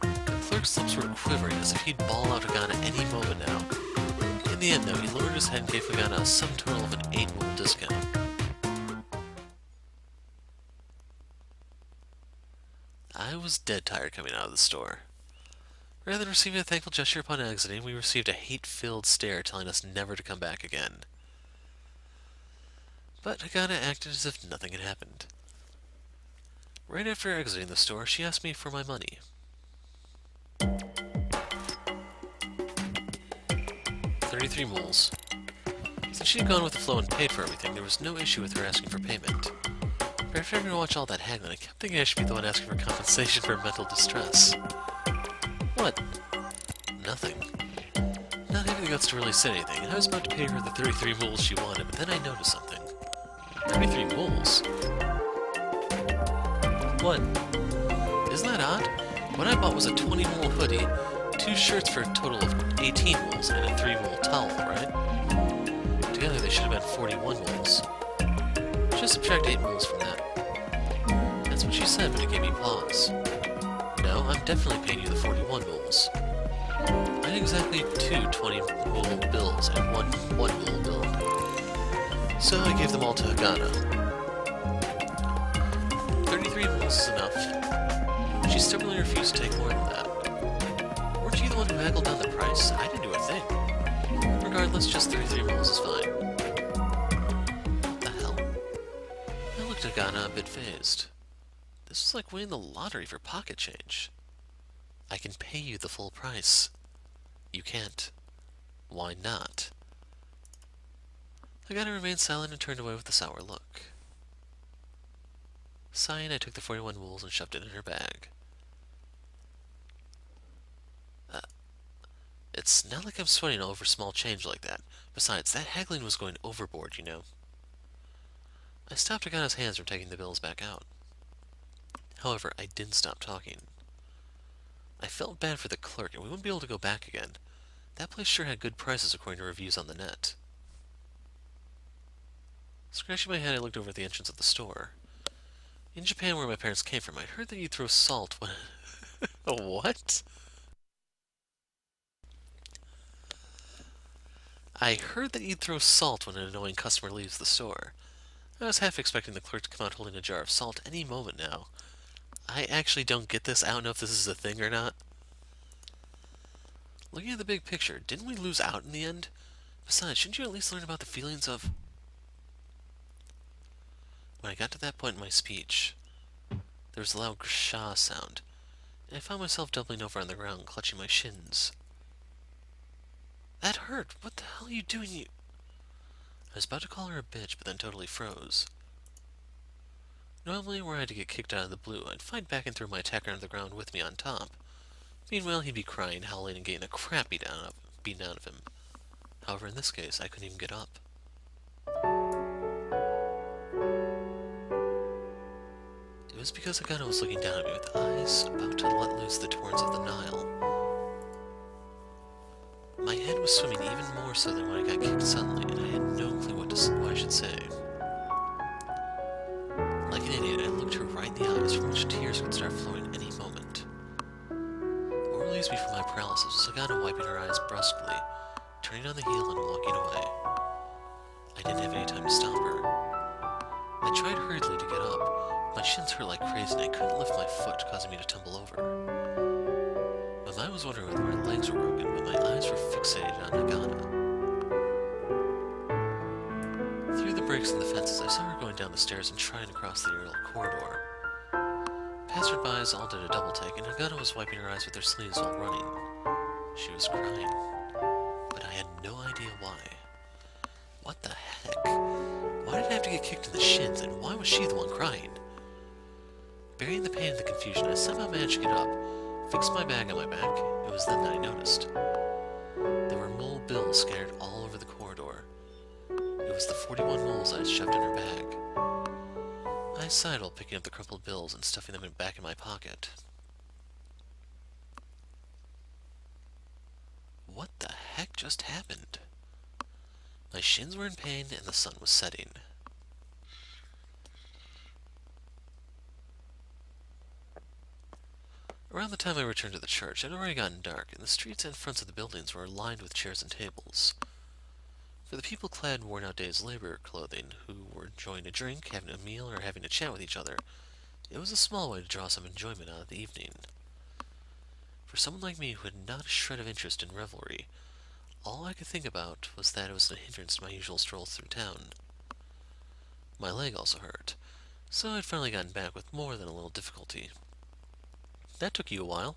The clerk's lips were quivering as if he'd bawl out Hagana any moment now. In the end, though, he lowered his head and gave Hagana a sum total of an 8-rule discount. I was dead tired coming out of the store. Rather than receiving a thankful gesture upon exiting, we received a hate-filled stare telling us never to come back again. But Hagana acted as if nothing had happened. Right after exiting the store, she asked me for my money. 33 moles. Since she had gone with the flow and paid for everything, there was no issue with her asking for payment. But after having to watch all that haggling, I kept thinking I should be the one asking for compensation for mental distress. What? Nothing. Not having the guts to really say anything, and I was about to pay her the 33 moles she wanted, but then I noticed something. 33 moles? What? Isn't that odd? What I bought was a 20-mole hoodie, 2 shirts for a total of 18 moles, and a 3-mole towel, right? Together they should have been 41 moles. Just subtract 8 moles from that. That's what she said, but it gave me pause. No, I'm definitely paying you the 41 moles. I had exactly 2 20-mole bills and 1 1-mole bill. So I gave them all to Hagana. 33 moles is enough. She stubbornly refused to take more than that. Weren't you the one who haggled down the price? I didn't do a thing. Regardless, just 33 moles is fine. What the hell? I looked at Hagana a bit phased. This was like winning the lottery for pocket change. I can pay you the full price. You can't. Why not? Hagana remained silent and turned away with a sour look. Sighing, I took the 41 wools and shoved it in her bag. It's not like I'm sweating over small change like that. Besides, that haggling was going overboard, you know. I stopped Hagana's hands from taking the bills back out. However, I didn't stop talking. I felt bad for the clerk, and we wouldn't be able to go back again. That place sure had good prices according to reviews on the net. Scratching my head, I looked over at the entrance of the store. In Japan, where my parents came from, I'd heard that you throw salt when... What? I heard that you'd throw salt when an annoying customer leaves the store. I was half expecting the clerk to come out holding a jar of salt any moment now. I actually don't get this. I don't know if this is a thing or not. Looking at the big picture, didn't we lose out in the end? Besides, shouldn't you at least learn about the feelings of... When I got to that point in my speech, there was a loud grsha sound, and I found myself doubling over on the ground, clutching my shins. That hurt! What the hell are you doing, you... I was about to call her a bitch, but then totally froze. Normally, were I to get kicked out of the blue, I'd fight back and throw my attacker onto the ground with me on top. Meanwhile, he'd be crying, howling, and getting a crap beaten out of him. However, in this case, I couldn't even get up. It was because Hagana was looking down at me with eyes about to let loose the torrents of the Nile. My head was swimming even more so than when I got kicked suddenly, and I had no clue what I should say. Like an idiot, I looked her right in the eyes, from which tears could start flowing any moment. What released me from my paralysis was Hagana wiping her eyes brusquely, turning on the heel and walking away. I didn't have any time to stop her. I tried hurriedly to get up. My shins hurt like crazy, and I couldn't lift my foot, causing me to tumble over. My mind was wondering whether my legs were broken, but my eyes were fixated on Hagana. Through the breaks in the fences, I saw her going down the stairs and trying to cross the aerial corridor. Passersby all did a double take, and Hagana was wiping her eyes with her sleeves while running. She was crying, but I had no idea why. What the heck? Why did I have to get kicked in the shins, and why was she the one crying? Burying the pain and the confusion, I somehow managed to get up, fixed my bag on my back. It was then that I noticed. There were mole bills scattered all over the corridor. It was the 41 moles I had shoved in her bag. I sighed while picking up the crumpled bills and stuffing them back in my pocket. What the heck just happened? My shins were in pain and the sun was setting. Around the time I returned to the church, it had already gotten dark, and the streets and fronts of the buildings were lined with chairs and tables. For the people clad in worn-out day's labor clothing, who were enjoying a drink, having a meal, or having a chat with each other, it was a small way to draw some enjoyment out of the evening. For someone like me who had not a shred of interest in revelry, all I could think about was that it was a hindrance to my usual strolls through town. My leg also hurt, so I'd finally gotten back with more than a little difficulty. That took you a while.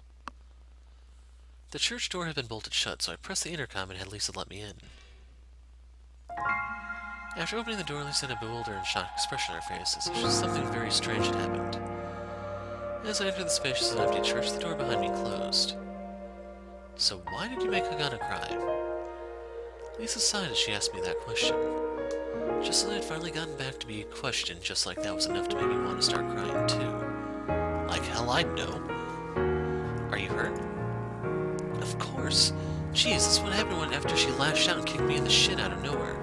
The church door had been bolted shut, so I pressed the intercom and had Lisa let me in. After opening the door, Lisa had a bewildered and shocked expression on her face, as if something very strange had happened. As I entered the spacious and empty church, the door behind me closed. So why did you make Hagana cry? Lisa sighed as she asked me that question. Just as I had finally gotten back to be questioned just like that was enough to make me want to start crying too. Like hell I'd know. Are you hurt? Of course. Jeez, that's what happened after she lashed out and kicked me in the shin out of nowhere.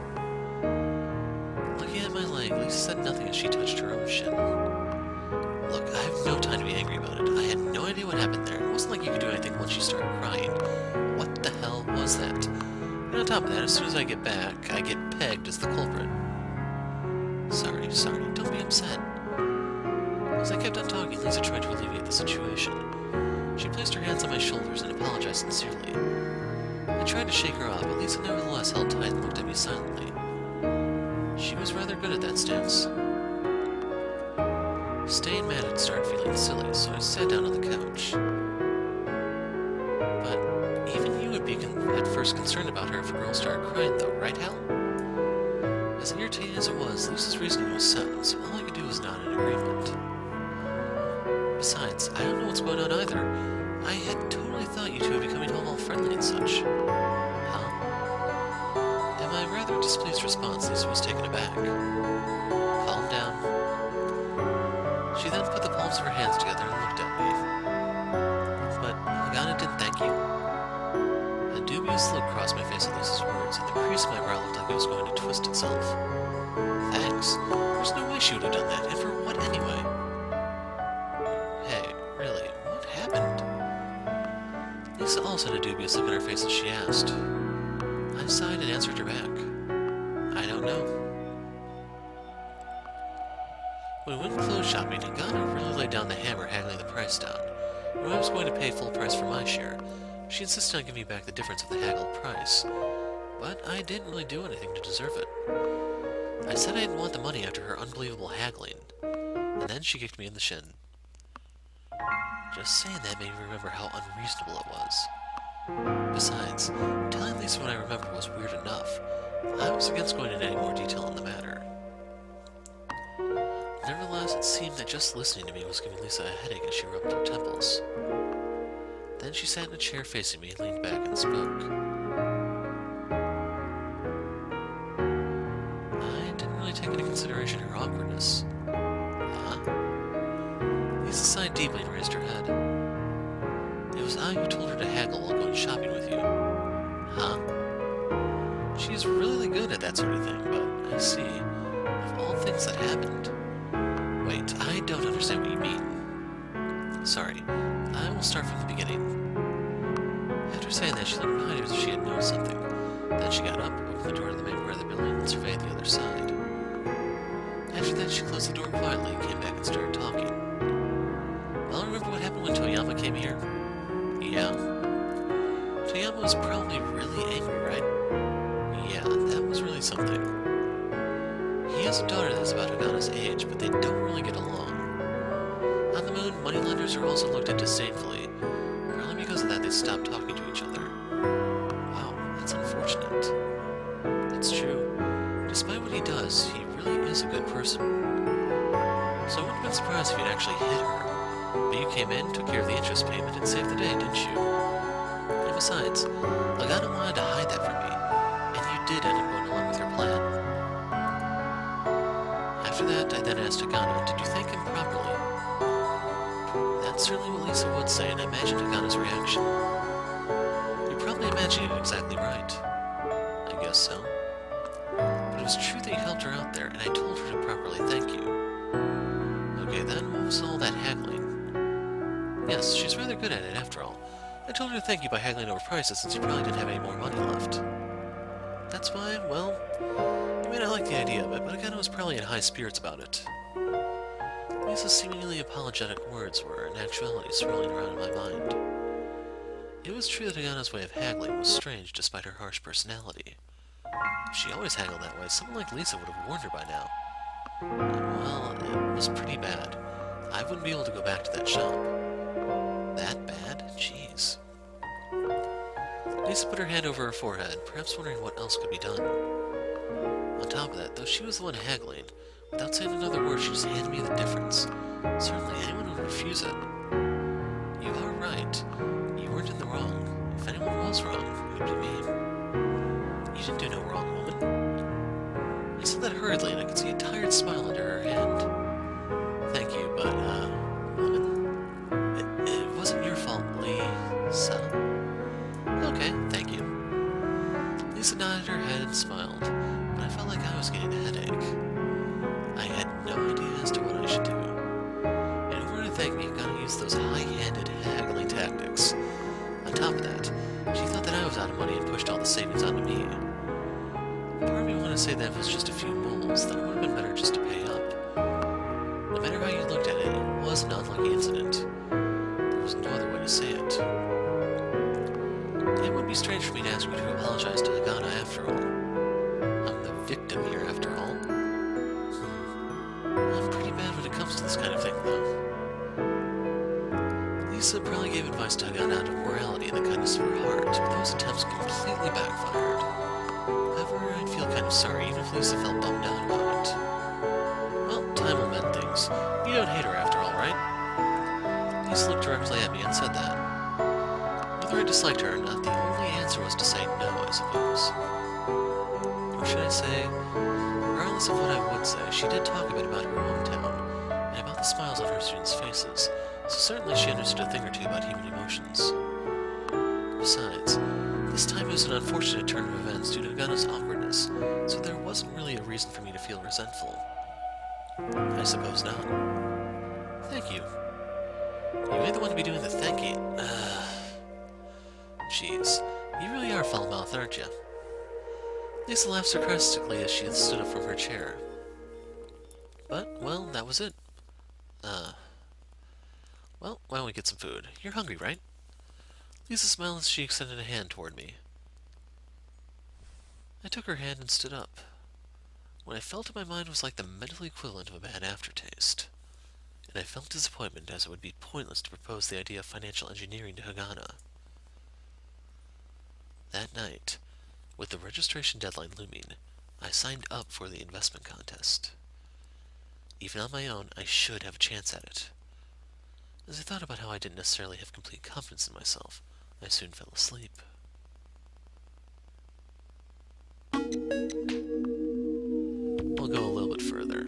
Looking at my leg, Lisa said nothing as she touched her own shin. Look, I have no time to be angry about it. I had no idea what happened there. It wasn't like you could do anything once you started crying. What the hell was that? And on top of that, as soon as I get back, I get pegged as the culprit. Sorry, don't be upset. As I kept on talking, Lisa tried to alleviate the situation. She placed her hands on my shoulders and apologized sincerely. I tried to shake her off, but Lisa nevertheless held tight and looked at me silently. She was rather good at that stance. Staying mad had started feeling silly, so I sat down on the couch. But even you would be at first concerned about her if a girl started crying, though, right, Hal? As irritating as it was, Lisa's reasoning was sound, so all I could do was nod in agreement. Besides, I don't know what's going on either. I had totally thought you two would be coming home all friendly and such. Huh? In my rather displeased response, Lisa was taken aback. Calm down. She then put the palms of her hands together and looked at me. But Hagana didn't thank you? A dubious look crossed my face at Lisa's words, and the crease in my brow looked like it was going to twist itself. Thanks? There's no way she would have done that, and for what anyway? Hey, really, what happened? Lisa also had a dubious look on her face as she asked. I sighed and answered her back. I don't know. When we went clothes shopping, Hagana really laid down the hammer haggling the price down. When I was going to pay full price for my share, she insisted on giving me back the difference of the haggled price. But I didn't really do anything to deserve it. I said I didn't want the money after her unbelievable haggling, and then she kicked me in the shin. Just saying that made me remember how unreasonable it was. Besides, telling Lisa what I remember was weird enough. I was against going into any more detail on the matter. Nevertheless, it seemed that just listening to me was giving Lisa a headache as she rubbed her temples. Then she sat in a chair facing me, leaned back, and spoke. I didn't really take into consideration her awkwardness. Huh? Lisa sighed deeply and raised her head. It was I who told her to haggle while going shopping with you. Huh? She's really good at that sort of thing, but I see. Of all things that happened. Wait, I don't understand what you mean. Sorry, I will start from the beginning. After saying that, she looked behind her as if she had noticed something. Then she got up, opened the door to the main part of the building, and surveyed the other side. After that, she closed the door quietly and came back and started talking. Well, remember what happened when Toyama came here? Yeah. Toyama was probably really angry, right? Yeah, that was really something. He has a daughter that is about Hagana's age, but they don't really get along. On the moon, moneylenders are also looked at disdainfully. Probably because of that they stopped talking to each other. Wow, that's unfortunate. That's true. Despite what he does, he really is a good person. So I wouldn't have been surprised if you'd actually hit her. But you came in, took care of the interest payment, and saved the day, didn't you? And besides, Hagana wanted to hide that from me, and you did end up going along with her plan. After that, I then asked Hagana, did you thank him properly? That's certainly what Lisa would say, and I imagined Hagana's reaction. You probably imagined it exactly right. I guess so. But it was true that you helped her out there, and I told her to properly thank you. Okay, then what was all that haggling? Yes, she's rather good at it, after all. I told her to thank you by haggling over prices since you probably didn't have any more money left. That's fine, well, you may not like the idea of it, but Hagana was probably in high spirits about it. Lisa's seemingly apologetic words were, in actuality, swirling around in my mind. It was true that Hagana's way of haggling was strange despite her harsh personality. If she always haggled that way, someone like Lisa would have warned her by now. Well, it was pretty bad. I wouldn't be able to go back to that shop. That bad? Jeez. Lisa put her hand over her forehead, perhaps wondering what else could be done. On top of that, though she was the one haggling, without saying another word, she just handed me the difference. Certainly anyone would refuse it. You are right. You weren't in the wrong. If anyone was wrong, it would be me. You didn't do no wrong, woman. I said that hurriedly, and I could see a tired smile under her hand. Thank you, but, woman, it wasn't your fault, Lisa. Okay, thank you. Lisa nodded her head and smiled, but I felt like I was getting a headache. I had no idea as to what I should do. In order to thank me, Hagana used those high-handed haggling tactics. On top of that, she thought that I was out of money and pushed all the savings onto me. Part of me wanted to say that if it was just a few moles, then it would have been better just to pay up. No matter how you looked at it, it was an unlucky incident. There was no other way to say it. It would be strange for me to ask you to apologize to Hagana after all. I'm the victim here after all. I'm pretty bad when it comes to this kind of thing, though. Lisa probably gave advice to Hagana out of morality and the kindness of her heart, but those attempts completely backfired. However, where I'd feel kind of sorry, even if Lisa felt bummed out about it. Well, time will mend things. You don't hate her after all, right? Lisa looked directly at me and said that. Whether I disliked her or not, the only answer was to say no, I suppose. Or should I say, regardless of what I would say, she did talk a bit about her hometown, and about the smiles on her students' faces, so certainly she understood a thing or two about human emotions. Besides, this time it was an unfortunate turn of events due to Hagana's awkwardness, so there wasn't really a reason for me to feel resentful. I suppose not. Thank you. You ain't the one to be doing the thanking. Jeez, you really are foul-mouthed, aren't you? Lisa laughed sarcastically as she stood up from her chair. But, well, that was it. Well, why don't we get some food? You're hungry, right? Lisa smiled as she extended a hand toward me. I took her hand and stood up. What I felt in my mind was like the mental equivalent of a bad aftertaste. And I felt disappointment, as it would be pointless to propose the idea of financial engineering to Hagana. That night, with the registration deadline looming, I signed up for the investment contest. Even on my own, I should have a chance at it. As I thought about how I didn't necessarily have complete confidence in myself, I soon fell asleep. We'll go a little bit further.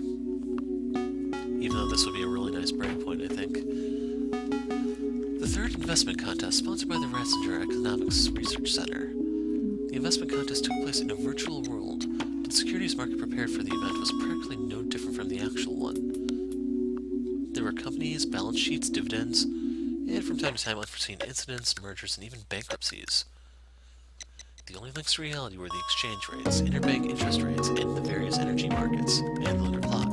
Even though this would be a really nice breakpoint, I think. The third investment contest, sponsored by the Ratzinger Economics Research Center. The investment contest took place in a virtual world, but the securities market prepared for the event was practically no different from the actual one. There were companies, balance sheets, dividends, and from time to time unforeseen incidents, mergers, and even bankruptcies. The only links to reality were the exchange rates, interbank interest rates, and the various energy markets, and the lunar clock.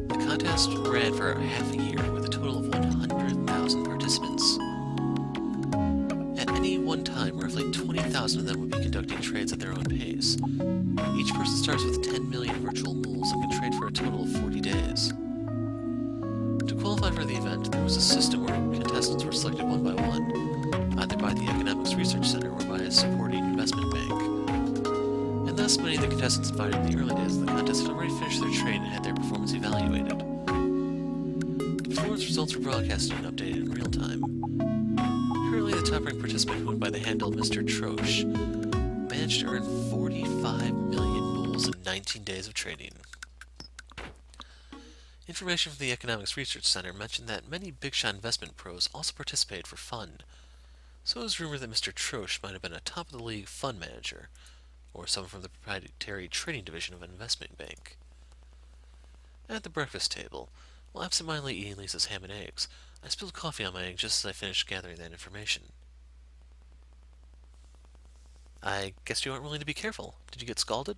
The contest ran for half a year with a total of 100,000 participants. At any one time, roughly 20,000 of them would be conducting trades at their own pace. Each person starts with 10 million virtual moles and can trade for a total of 40 days. To qualify for the event, there was a system where contestants were selected one by one, either by the Economics Research Center or by a supporting investment bank. And thus, many of the contestants invited in the early days of the contest had already finished their trade and had their performance evaluated. The performance results were broadcasted and updated in real time. Currently, the top-ranked participant, who went by the handle Mr. Troche, managed to earn 45 million moles in 19 days of trading. Information from the Economics Research Center mentioned that many big-shot investment pros also participated for fun, so it was rumored that Mr. Troche might have been a top-of-the-league fund manager, or someone from the proprietary trading division of an investment bank. At the breakfast table, while absentmindedly eating Lisa's ham and eggs, I spilled coffee on my egg just as I finished gathering that information. I guess you aren't willing to be careful. Did you get scalded?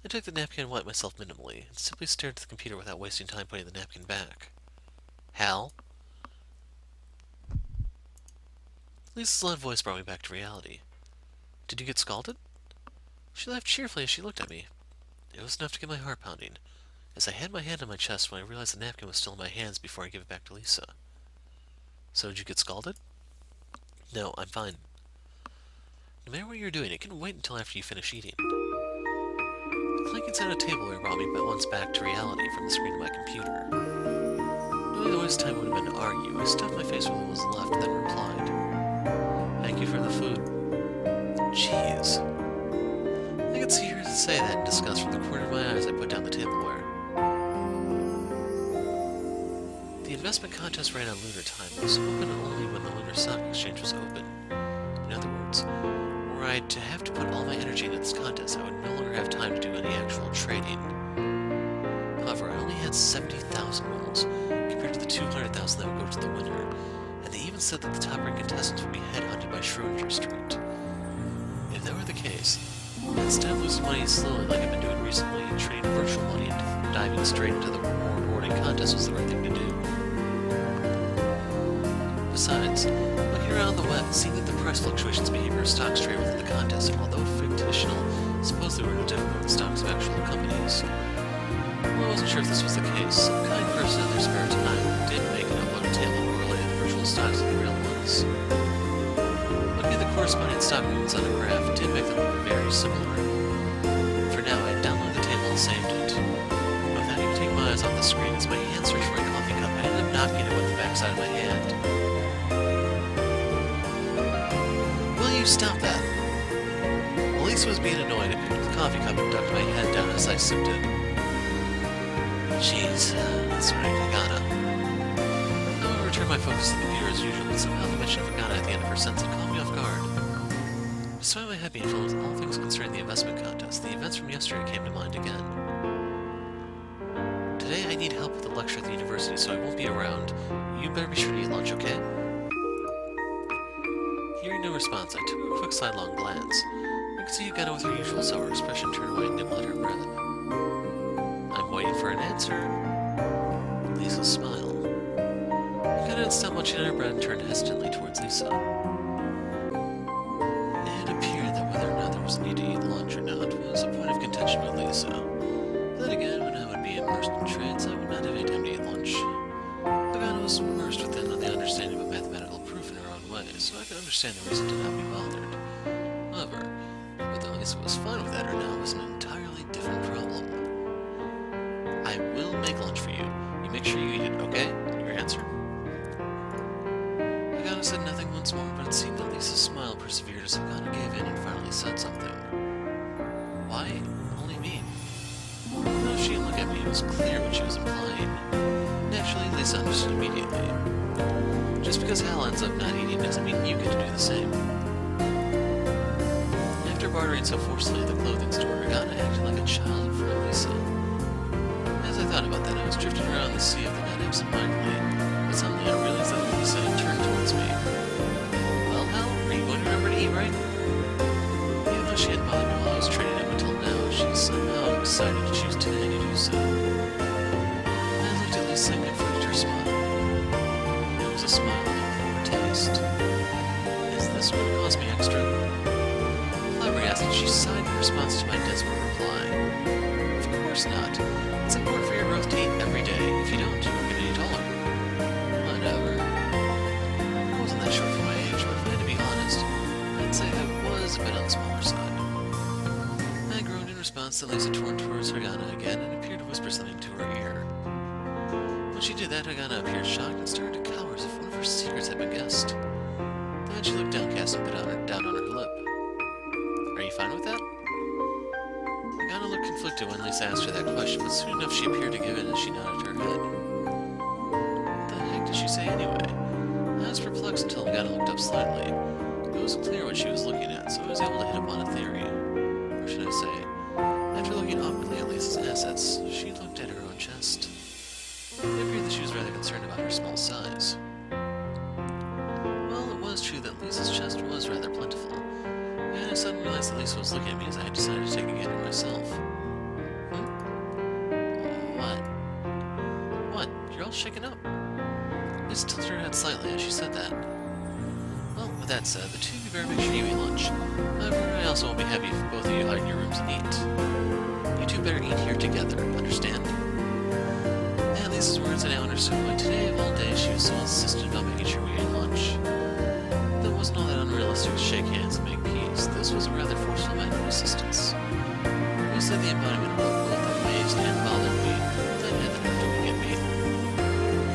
I took the napkin and wiped myself minimally, and simply stared at the computer without wasting time putting the napkin back. Hal? Lisa's loud voice brought me back to reality. Did you get scalded? She laughed cheerfully as she looked at me. It was enough to get my heart pounding, as I had my hand on my chest when I realized the napkin was still in my hands before I gave it back to Lisa. So did you get scalded? No, I'm fine. No matter what you're doing, it can wait until after you finish eating. The clanking sound of tableware brought me once back to reality from the screen of my computer. Knowing the waste time would have been to argue, I stuffed my face with what was left and then replied, Thank you for the food. Jeez. I could see her say that in disgust from the corner of my eyes. I put down the tableware. The investment contest ran on lunar time and was open only when the lunar stock exchange was open. In other words, were I to have to put all my energy into this contest, I would no longer have time to do any actual trading. However, I only had 70,000 moles, compared to the 200,000 that would go to the winner, and they even said that the top-ranked contestants would be headhunted by Schrödinger Street. If that were the case, instead of losing money slowly like I've been doing recently, trading virtual money and diving straight into the rewarding contest was the right thing to do. Besides, looking around the web, seeing that the price fluctuations behavior of stocks trade within the contest, and although fictional, supposedly were no different than stocks of actual companies. Well, I wasn't sure if this was the case. Some kind person in their spare time did make an upload table correlating the virtual stocks with the real ones. Looking at the corresponding stock movements on a graph did make them look very similar. For now, I downloaded the table and saved it. Without even taking my eyes off the screen, as my hand searched for a coffee cup, I ended up knocking it with the backside of my hand. Will you stop that? Elisa was being annoyed. I picked up the coffee cup and ducked my head down as I sipped it. Jeez, that's right, Hagana. I returned my focus to the computer as usual, but somehow the mention of Hagana at the end of her sentence caught me off guard. Despite my head being filled with all things concerning the investment contest, the events from yesterday came to mind again. Today I need help with a lecture at the university, so I won't be around. You better be sure to eat lunch, okay? Hearing no response, I took a quick sidelong glance. I could see Hagana with her usual sour expression turn away and nibble at her bread. I'm waiting for an answer. Lisa smiled. Hagana had stopped munching at her bread and turned hesitantly towards Lisa. It appeared that whether or not there was a need to eat lunch or not was a point of contention with Lisa. But then again, when I would be immersed in trades, I would not have any time to eat lunch. Hagana was immersed within the understanding of a mathematical proof in her own way, so I could understand the reason to not be bothered. However, whether Lisa was fine with that or not was an entirely different problem. I will make lunch for you. You make sure you eat it, okay? Your answer? Hagana said nothing once more, but it seemed that Lisa's smile persevered as Hagana gave in and finally said something. Why? Only me. Though she didn't look at me, it was clear what she was implying. Naturally, Lisa understood immediately. Just because Hal ends up not eating doesn't mean you get to do the same. After bartering so forcefully at the clothing store, Hagana acted like a child in front of Lisa. As I thought about that, I was drifting around the sea of the net absent-mindedly, but suddenly I realized that Lisa had turned towards me. Well, Hal, are you going to remember to eat, right? Even though she hadn't bothered me while I was training up until now, she somehow decided to choose today to do so. I looked at Lisa and confronted her smile. It was a smile of poor taste. Is this what caused me extra? Flabbergasted, she sighed in response to my desperate reply. Of course not. It's important for your growth to eat every day. If you don't, you're going to get taller. Whatever. I wasn't that short for my age, but if I had to be honest, I'd say I was a bit on the smaller side. I groaned in response to Lisa turned towards Hagana again and appeared to whisper something to her ear. When she did that, Hagana appeared shocked and started to cower as if one of her secrets had been guessed. Then she looked downcast and bit down on her lip. Are you fine with that? Hagana looked conflicted when Lisa asked her that question, but soon enough she appeared to give in as she nodded her head. What the heck did she say anyway? I was perplexed until Hagana looked up slightly. It was clear what she was looking at, so I was able to hit upon a theory. Or should I say, after looking awkwardly at Lisa's assets, she looked at her own chest. It appeared that she was rather concerned about her small size. Well, it was true that Lisa's chest was rather plentiful. And I suddenly realized that Lisa was looking at me as I had decided to take a gander myself. What? You're all shaken up. Lisa tilted her head slightly as she said that. Well, with that said, the two of you better make sure you eat lunch. However, I also won't be happy if both of you hide in your rooms and eat. You two better eat here together, understand? At Lisa's words, I now understood why today of all days she was so insistent about making sure we ate lunch. That wasn't all that unrealistic to shake hands and make peace. This was a rather forceful matter of assistance. It was the embodiment of both amazed and bothered me that had the nerve to wink at me.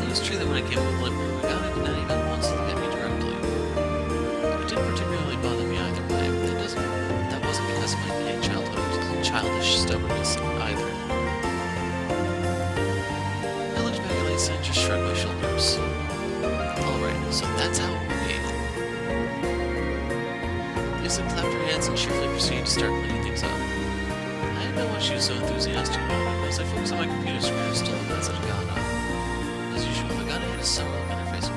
It was true that when I came with Limber, Hagana did not even once look at me directly. It didn't particularly bother me either way, but that wasn't because of my innate childish stubbornness either. I looked back at Lisa and just shrugged my shoulders. Alright, so that's how it will be. Lisa clapped her hands and cheerfully proceeded to start cleaning things up. I didn't know why she was so enthusiastic about it, as I focused on my computer screen and still glanced at Hagana. As usual, Hagana had a sour look on her face